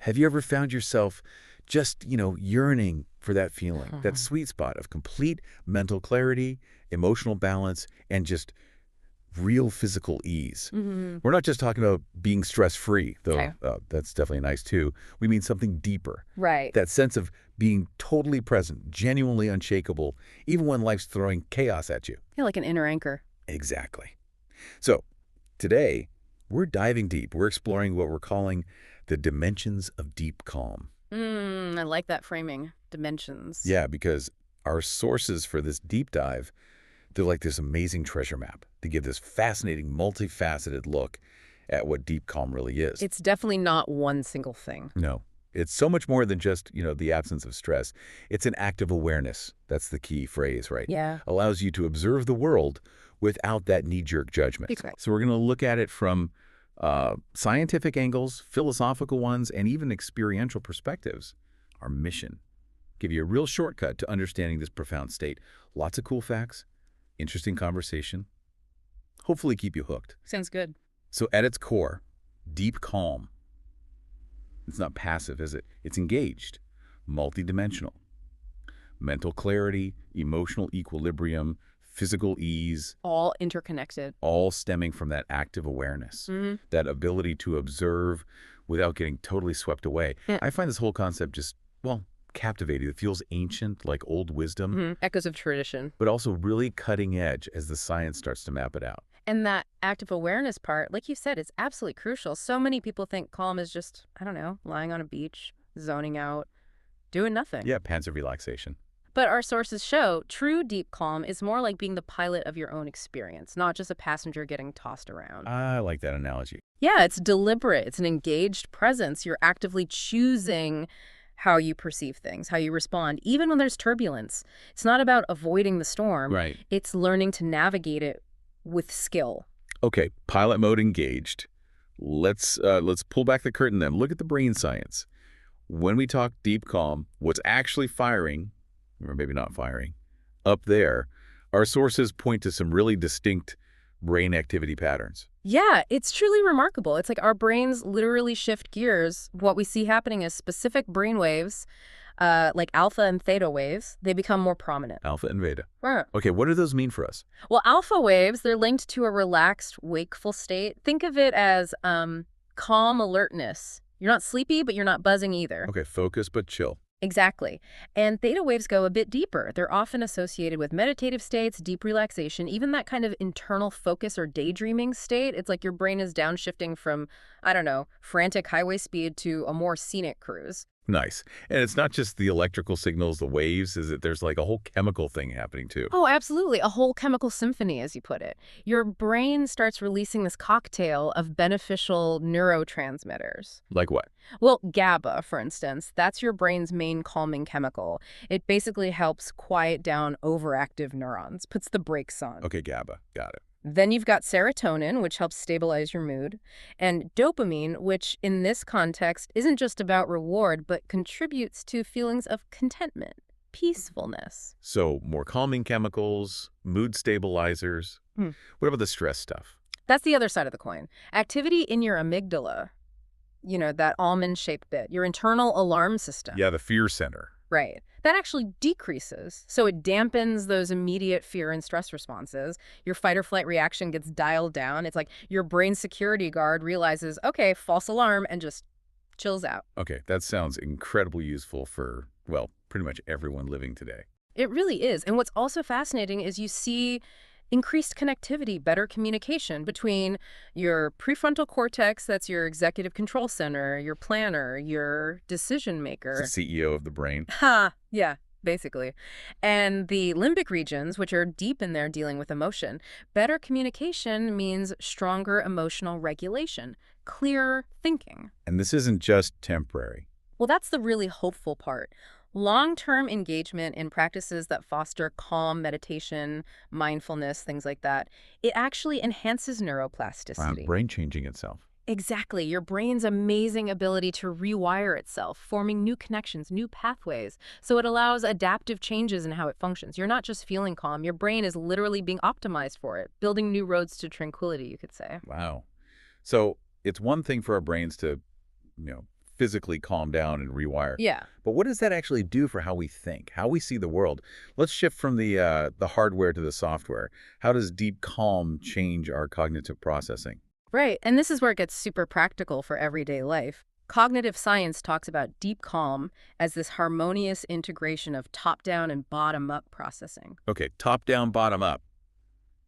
Have you ever found yourself just, yearning for that feeling, that sweet spot of complete mental clarity, emotional balance, and just real physical ease? We're not just talking about being stress-free, though Okay. that's definitely nice too. We mean something deeper. Right. That sense of being totally present, genuinely unshakable, even when life's throwing chaos at you. Yeah, like an inner anchor. Exactly. So, today, we're diving deep. We're exploring what we're calling the dimensions of deep calm. I like that framing. Dimensions. Yeah, because our sources for this deep dive, they're like this amazing treasure map. They give this fascinating, multifaceted look at what deep calm really is. It's definitely not one single thing. No, it's so much more than just, the absence of stress. It's an active awareness. That's the key phrase, right? Yeah. Allows you to observe the world without that knee-jerk judgment. Exactly. So we're going to look at it from scientific angles, philosophical ones, and even experiential perspectives. Our mission, give you a real shortcut to understanding this profound state. Lots of cool facts, interesting conversation, hopefully keep you hooked. Sounds good. So at its core, deep calm. It's not passive, is it? It's engaged, multidimensional. Mental clarity, emotional equilibrium, physical ease, All interconnected. all stemming from that active awareness, that ability to observe without getting totally swept away. Yeah. I find this whole concept just, captivating. It feels ancient, like old wisdom, Echoes of tradition. but also really cutting edge as the science starts to map it out. And that active awareness part, like you said, is absolutely crucial. So many people think calm is just, I don't know, lying on a beach, zoning out, doing nothing. Yeah, passive relaxation. But our sources show true deep calm is more like being the pilot of your own experience, not just a passenger getting tossed around. I like that analogy. Yeah, it's deliberate. It's an engaged presence. You're actively choosing how you perceive things, how you respond, even when there's turbulence. It's not about avoiding the storm. Right. It's learning to navigate it with skill. Okay, pilot mode engaged. Let's pull back the curtain then. Look at the brain science. When we talk deep calm, what's actually firing, or maybe not firing, up there, our sources point to some really distinct brain activity patterns. Yeah, it's truly remarkable. It's like our brains literally shift gears. What we see happening is specific brain waves, like alpha and theta waves, they become more prominent. Alpha and beta. Right. Okay, what do those mean for us? Well, alpha waves, they're linked to a relaxed, wakeful state. Think of it as calm alertness. You're not sleepy, but you're not buzzing either. Okay, focus but chill. Exactly. And theta waves go a bit deeper. They're often associated with meditative states, deep relaxation, even that kind of internal focus or daydreaming state. It's like your brain is downshifting from, I don't know, frantic highway speed to a more scenic cruise. Nice. And it's not just the electrical signals, the waves, is it? There's like a whole chemical thing happening too. Oh, absolutely. A whole chemical symphony, as you put it. Your brain starts releasing this cocktail of beneficial neurotransmitters. Like what? Well, GABA, for instance, that's your brain's main calming chemical. It basically helps quiet down overactive neurons, puts the brakes on. Okay, GABA. Got it. Then you've got serotonin, which helps stabilize your mood, and dopamine, which in this context isn't just about reward, but contributes to feelings of contentment, peacefulness. So more calming chemicals, mood stabilizers. What about the stress stuff? That's the other side of the coin. Activity in your amygdala, that almond-shaped bit, your internal alarm system. Yeah, the fear center. Right. That actually decreases. So it dampens those immediate fear and stress responses. Your fight or flight reaction gets dialed down. It's like your brain security guard realizes, okay, false alarm, and just chills out. Okay, that sounds incredibly useful for, pretty much everyone living today. It really is. And what's also fascinating is you see increased connectivity, better communication between your prefrontal cortex, that's your executive control center, your planner, your decision maker. It's the CEO of the brain. Yeah, basically. And the limbic regions, which are deep in there dealing with emotion. Better communication means stronger emotional regulation, clearer thinking. And this isn't just temporary. Well, that's the really hopeful part. Long-term engagement in practices that foster calm, meditation, mindfulness, things like that, it actually enhances neuroplasticity. Brain changing itself. Exactly. Your brain's amazing ability to rewire itself, forming new connections, new pathways. So it allows adaptive changes in how it functions. You're not just feeling calm. Your brain is literally being optimized for it, building new roads to tranquility, you could say. Wow. So it's one thing for our brains to, physically calm down and rewire. Yeah. But what does that actually do for how we think, how we see the world? Let's shift from the hardware to the software. How does deep calm change our cognitive processing? Right. And this is where it gets super practical for everyday life. Cognitive science talks about deep calm as this harmonious integration of top-down and bottom-up processing. Okay, top down, bottom up.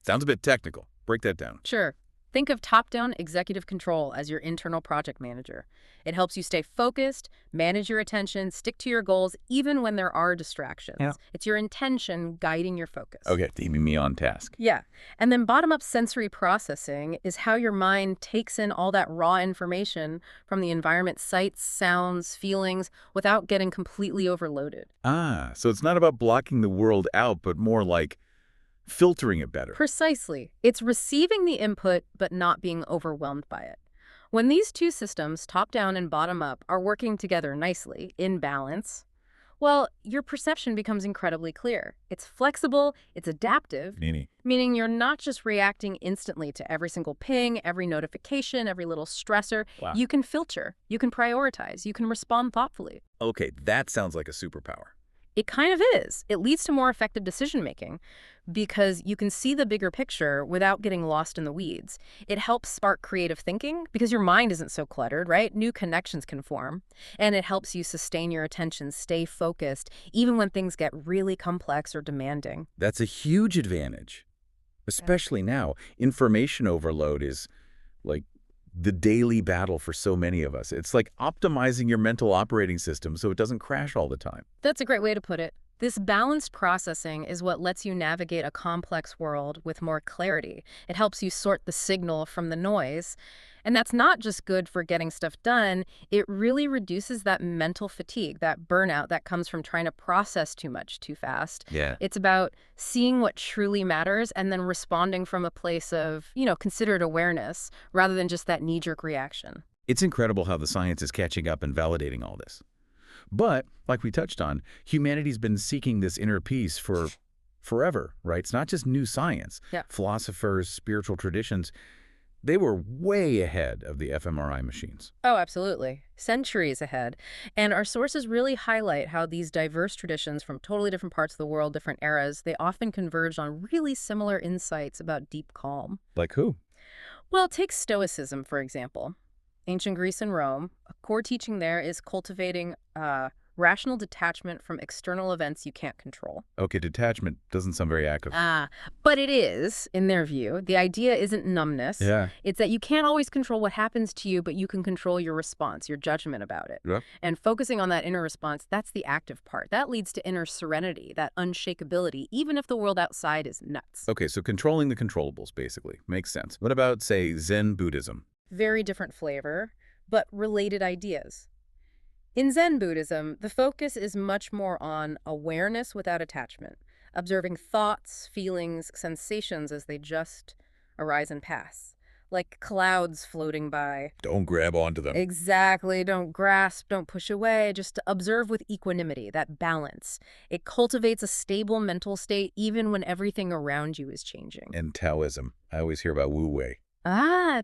Sounds a bit technical. Break that down. Sure. Think of top-down executive control as your internal project manager. It helps you stay focused, manage your attention, stick to your goals, even when there are distractions. Yeah. It's your intention guiding your focus. Okay, keeping me on task. Yeah. And then bottom-up sensory processing is how your mind takes in all that raw information from the environment, sights, sounds, feelings, without getting completely overloaded. Ah, so it's not about blocking the world out, but more like filtering it better. Precisely. It's receiving the input, but not being overwhelmed by it. When these two systems, top-down and bottom-up, are working together nicely, in balance, well, your perception becomes incredibly clear. It's flexible, it's adaptive, meaning you're not just reacting instantly to every single ping, every notification, every little stressor. Wow. You can filter, you can prioritize, you can respond thoughtfully. Okay, that sounds like a superpower. It kind of is. It leads to more effective decision-making because you can see the bigger picture without getting lost in the weeds. It helps spark creative thinking because your mind isn't so cluttered, right? New connections can form. And it helps you sustain your attention, stay focused, even when things get really complex or demanding. That's a huge advantage, especially now. Information overload is like the daily battle for so many of us. It's like optimizing your mental operating system so it doesn't crash all the time. That's a great way to put it. This balanced processing is what lets you navigate a complex world with more clarity. It helps you sort the signal from the noise. And that's not just good for getting stuff done. It really reduces that mental fatigue, that burnout that comes from trying to process too much too fast. Yeah. It's about seeing what truly matters and then responding from a place of, considered awareness rather than just that knee-jerk reaction. It's incredible how the science is catching up and validating all this. But, like we touched on, humanity's been seeking this inner peace for forever, right? It's not just new science. Yeah. Philosophers, spiritual traditions, they were way ahead of the fMRI machines. Oh, absolutely. Centuries ahead. And our sources really highlight how these diverse traditions from totally different parts of the world, different eras, they often converge on really similar insights about deep calm. Like who? Well, take Stoicism, for example. Ancient Greece and Rome, a core teaching there is cultivating rational detachment from external events you can't control. Okay, detachment doesn't sound very active. But it is, in their view. The idea isn't numbness. Yeah. It's that you can't always control what happens to you, but you can control your response, your judgment about it. Yep. And focusing on that inner response, that's the active part. That leads to inner serenity, that unshakability, even if the world outside is nuts. Okay, so controlling the controllables, basically. Makes sense. What about, say, Zen Buddhism? Very different flavor, but related ideas. In Zen Buddhism, the focus is much more on awareness without attachment, observing thoughts, feelings, sensations as they just arise and pass, like clouds floating by. Don't grab onto them. Exactly. Don't grasp, don't push away, just observe with equanimity, that balance. It cultivates a stable mental state even when everything around you is changing. And Taoism. I always hear about Wu Wei.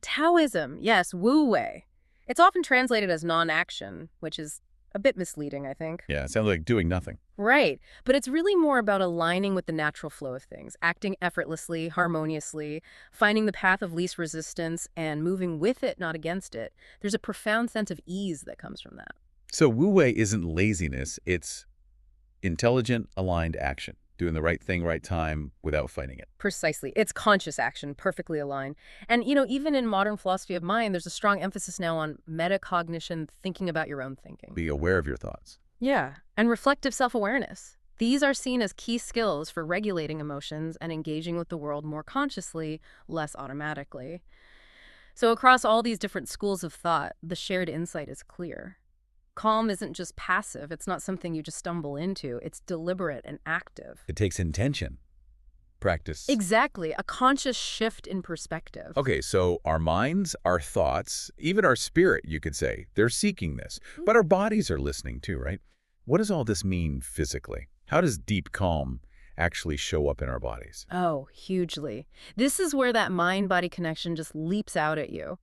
Taoism. Yes, Wu Wei. It's often translated as non-action, which is a bit misleading, I think. Yeah, it sounds like doing nothing. Right. But it's really more about aligning with the natural flow of things, acting effortlessly, harmoniously, finding the path of least resistance, and moving with it, not against it. There's a profound sense of ease that comes from that. So Wu Wei isn't laziness, it's intelligent, aligned action. Doing the right thing, right time, without fighting it. Precisely. It's conscious action, perfectly aligned. And, even in modern philosophy of mind, there's a strong emphasis now on metacognition, thinking about your own thinking. Be aware of your thoughts. Yeah. And reflective self-awareness. These are seen as key skills for regulating emotions and engaging with the world more consciously, less automatically. So across all these different schools of thought, the shared insight is clear. Calm isn't just passive. It's not something you just stumble into. It's deliberate and active. It takes intention, practice. Exactly. A conscious shift in perspective. Okay, so our minds, our thoughts, even our spirit, you could say, they're seeking this. But our bodies are listening too, right? What does all this mean physically? How does deep calm actually show up in our bodies? Oh, hugely. This is where that mind-body connection just leaps out at you.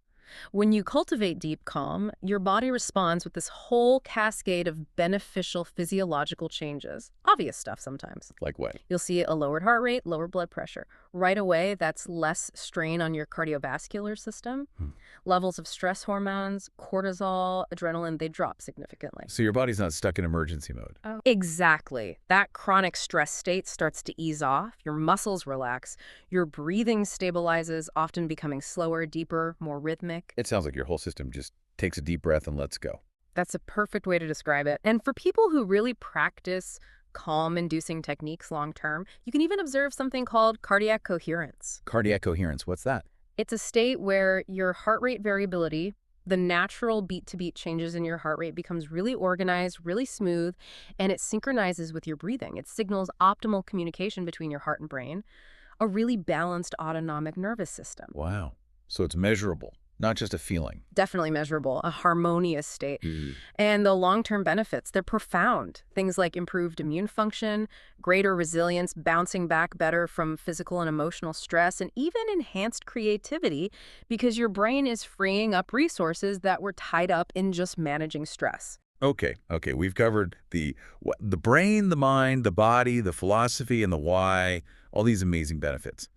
When you cultivate deep calm, your body responds with this whole cascade of beneficial physiological changes. Obvious stuff sometimes. Like what? You'll see a lowered heart rate, lower blood pressure. Right away, that's less strain on your cardiovascular system. Levels of stress hormones, cortisol, adrenaline, they drop significantly. So your body's not stuck in emergency mode. Oh. Exactly. That chronic stress state starts to ease off, your muscles relax, your breathing stabilizes, often becoming slower, deeper, more rhythmic. It sounds like your whole system just takes a deep breath and lets go. That's a perfect way to describe it. And for people who really practice calm-inducing techniques long-term, you can even observe something called cardiac coherence. Cardiac coherence, what's that? It's a state where your heart rate variability, the natural beat-to-beat changes in your heart rate, becomes really organized, really smooth, and it synchronizes with your breathing. It signals optimal communication between your heart and brain, a really balanced autonomic nervous system. Wow. So it's measurable, not just a feeling. Definitely measurable, a harmonious state. And the long-term benefits, they're profound. Things like improved immune function, greater resilience, bouncing back better from physical and emotional stress, and even enhanced creativity because your brain is freeing up resources that were tied up in just managing stress. Okay. We've covered the brain, the mind, the body, the philosophy, and the why, all these amazing benefits.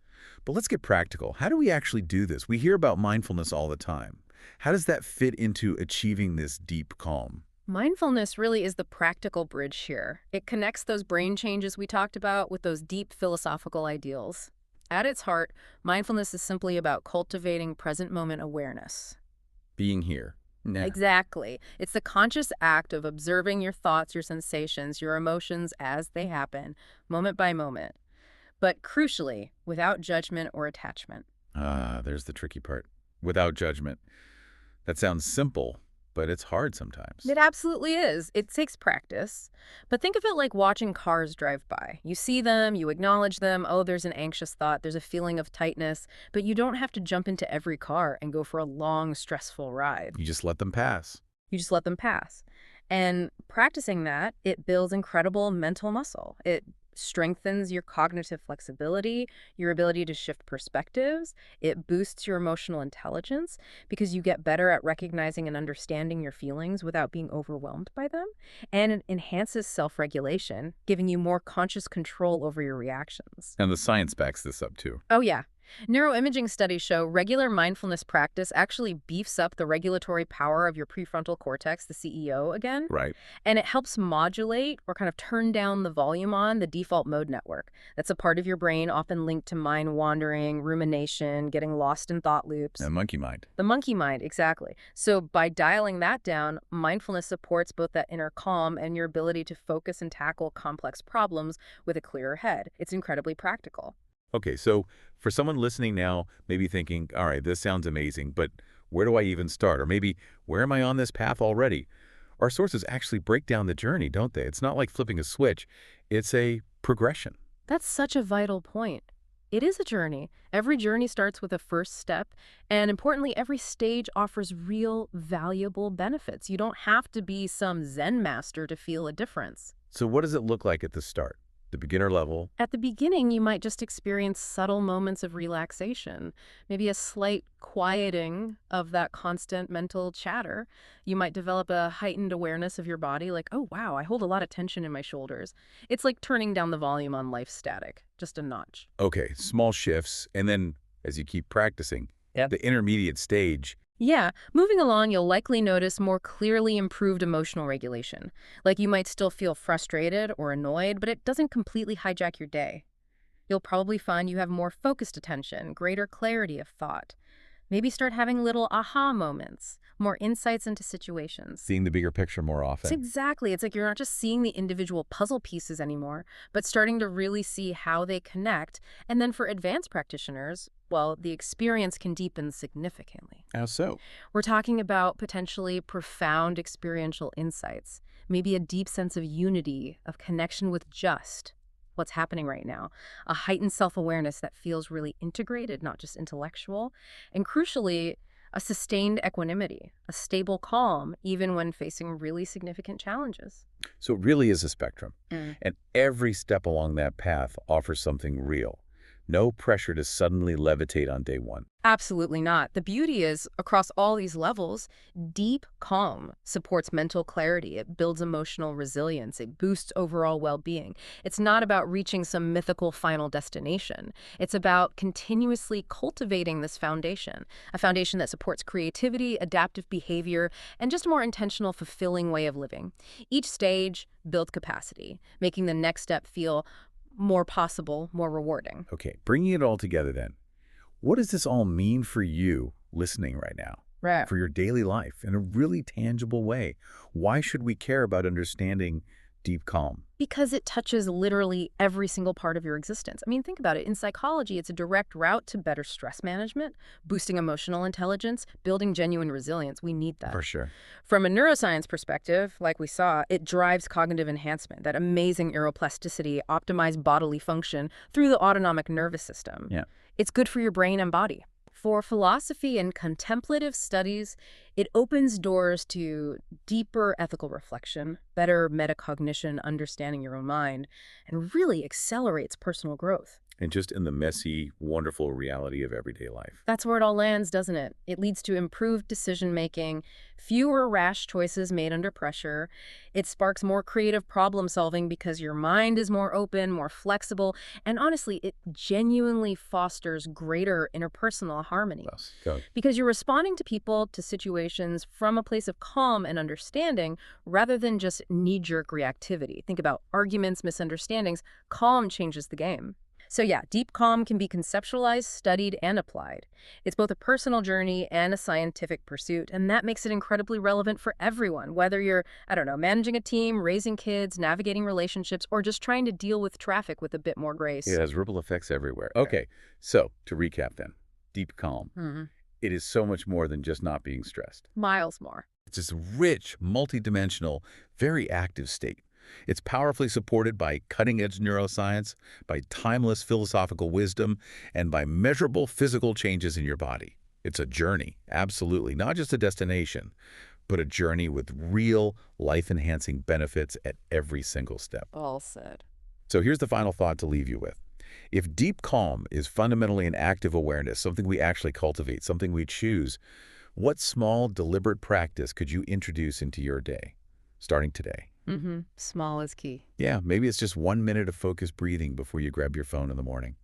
But let's get practical. How do we actually do this? We hear about mindfulness all the time. How does that fit into achieving this deep calm? Mindfulness really is the practical bridge here. It connects those brain changes we talked about with those deep philosophical ideals. At its heart, mindfulness is simply about cultivating present moment awareness. Being here. Now. Exactly. It's the conscious act of observing your thoughts, your sensations, your emotions as they happen, moment by moment. But crucially, without judgment or attachment. There's the tricky part. Without judgment. That sounds simple, but it's hard sometimes. It absolutely is. It takes practice. But think of it like watching cars drive by. You see them, you acknowledge them. Oh, there's an anxious thought. There's a feeling of tightness. But you don't have to jump into every car and go for a long, stressful ride. You just let them pass. You just let them pass. And practicing that, it builds incredible mental muscle. It strengthens your cognitive flexibility, your ability to shift perspectives. It boosts your emotional intelligence because you get better at recognizing and understanding your feelings without being overwhelmed by them. And it enhances self-regulation, giving you more conscious control over your reactions. And the science backs this up too. Oh, yeah. Neuroimaging studies show regular mindfulness practice actually beefs up the regulatory power of your prefrontal cortex, the CEO again. Right. And it helps modulate or kind of turn down the volume on the default mode network. That's a part of your brain often linked to mind wandering, rumination, getting lost in thought loops. And monkey mind. The monkey mind, exactly. So by dialing that down, mindfulness supports both that inner calm and your ability to focus and tackle complex problems with a clearer head. It's incredibly practical. Okay, so for someone listening now, maybe thinking, all right, this sounds amazing, but where do I even start? Or maybe, where am I on this path already? Our sources actually break down the journey, don't they? It's not like flipping a switch. It's a progression. That's such a vital point. It is a journey. Every journey starts with a first step, and importantly, every stage offers real, valuable benefits. You don't have to be some Zen master to feel a difference. So what does it look like at the start? The beginner level? At the beginning, you might just experience subtle moments of relaxation, maybe a slight quieting of that constant mental chatter. You might develop a heightened awareness of your body, like, oh, wow, I hold a lot of tension in my shoulders. It's like turning down the volume on life static, just a notch. Okay, small shifts, and then as you keep practicing, the intermediate stage. Yeah, moving along, you'll likely notice more clearly improved emotional regulation. Like you might still feel frustrated or annoyed, but it doesn't completely hijack your day. You'll probably find you have more focused attention, greater clarity of thought. Maybe start having little aha moments, more insights into situations. Seeing the bigger picture more often. Exactly. It's like you're not just seeing the individual puzzle pieces anymore, but starting to really see how they connect. And then for advanced practitioners, well, the experience can deepen significantly. How so? We're talking about potentially profound experiential insights, maybe a deep sense of unity, of connection with just what's happening right now, a heightened self-awareness that feels really integrated, not just intellectual, and crucially, a sustained equanimity, a stable calm, even when facing really significant challenges. So it really is a spectrum, and every step along that path offers something real. No pressure to suddenly levitate on day one. Absolutely not. The beauty is, across all these levels, deep calm supports mental clarity. It builds emotional resilience. It boosts overall well-being. It's not about reaching some mythical final destination. It's about continuously cultivating this foundation, a foundation that supports creativity, adaptive behavior, and just a more intentional, fulfilling way of living. Each stage builds capacity, making the next step feel more possible, more rewarding. Okay, bringing it all together then. What does this all mean for you listening right now? Right. For your daily life in a really tangible way? Why should we care about understanding deep calm? Because it touches literally every single part of your existence. I mean, think about it. In psychology, it's a direct route to better stress management, boosting emotional intelligence, building genuine resilience. We need that. For sure. From a neuroscience perspective, like we saw, it drives cognitive enhancement, that amazing neuroplasticity, optimized bodily function through the autonomic nervous system. Yeah. It's good for your brain and body. For philosophy and contemplative studies, it opens doors to deeper ethical reflection, better metacognition, understanding your own mind, and really accelerates personal growth. And just in the messy, wonderful reality of everyday life. That's where it all lands, doesn't it? It leads to improved decision-making, fewer rash choices made under pressure. It sparks more creative problem solving because your mind is more open, more flexible, and honestly, it genuinely fosters greater interpersonal harmony. Yes. Go. Because you're responding to people, to situations from a place of calm and understanding rather than just knee-jerk reactivity. Think about arguments, misunderstandings. Calm changes the game. So yeah, deep calm can be conceptualized, studied, and applied. It's both a personal journey and a scientific pursuit, and that makes it incredibly relevant for everyone, whether you're, I don't know, managing a team, raising kids, navigating relationships, or just trying to deal with traffic with a bit more grace. It has ripple effects everywhere. Okay, so to recap then, deep calm. It is so much more than just not being stressed. Miles more. It's this rich, multidimensional, very active state. It's powerfully supported by cutting-edge neuroscience, by timeless philosophical wisdom, and by measurable physical changes in your body. It's a journey, absolutely, not just a destination, but a journey with real life-enhancing benefits at every single step. All said. So here's the final thought to leave you with. If deep calm is fundamentally an active awareness, something we actually cultivate, something we choose, what small, deliberate practice could you introduce into your day, starting today? Small is key. Yeah, maybe it's just 1 minute of focused breathing before you grab your phone in the morning.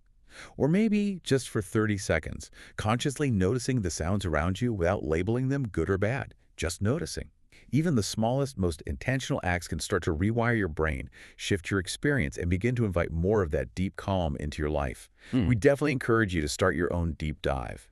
Or maybe just for 30 seconds, consciously noticing the sounds around you without labeling them good or bad, just noticing. Even the smallest, most intentional acts can start to rewire your brain, shift your experience, and begin to invite more of that deep calm into your life. We definitely encourage you to start your own deep dive.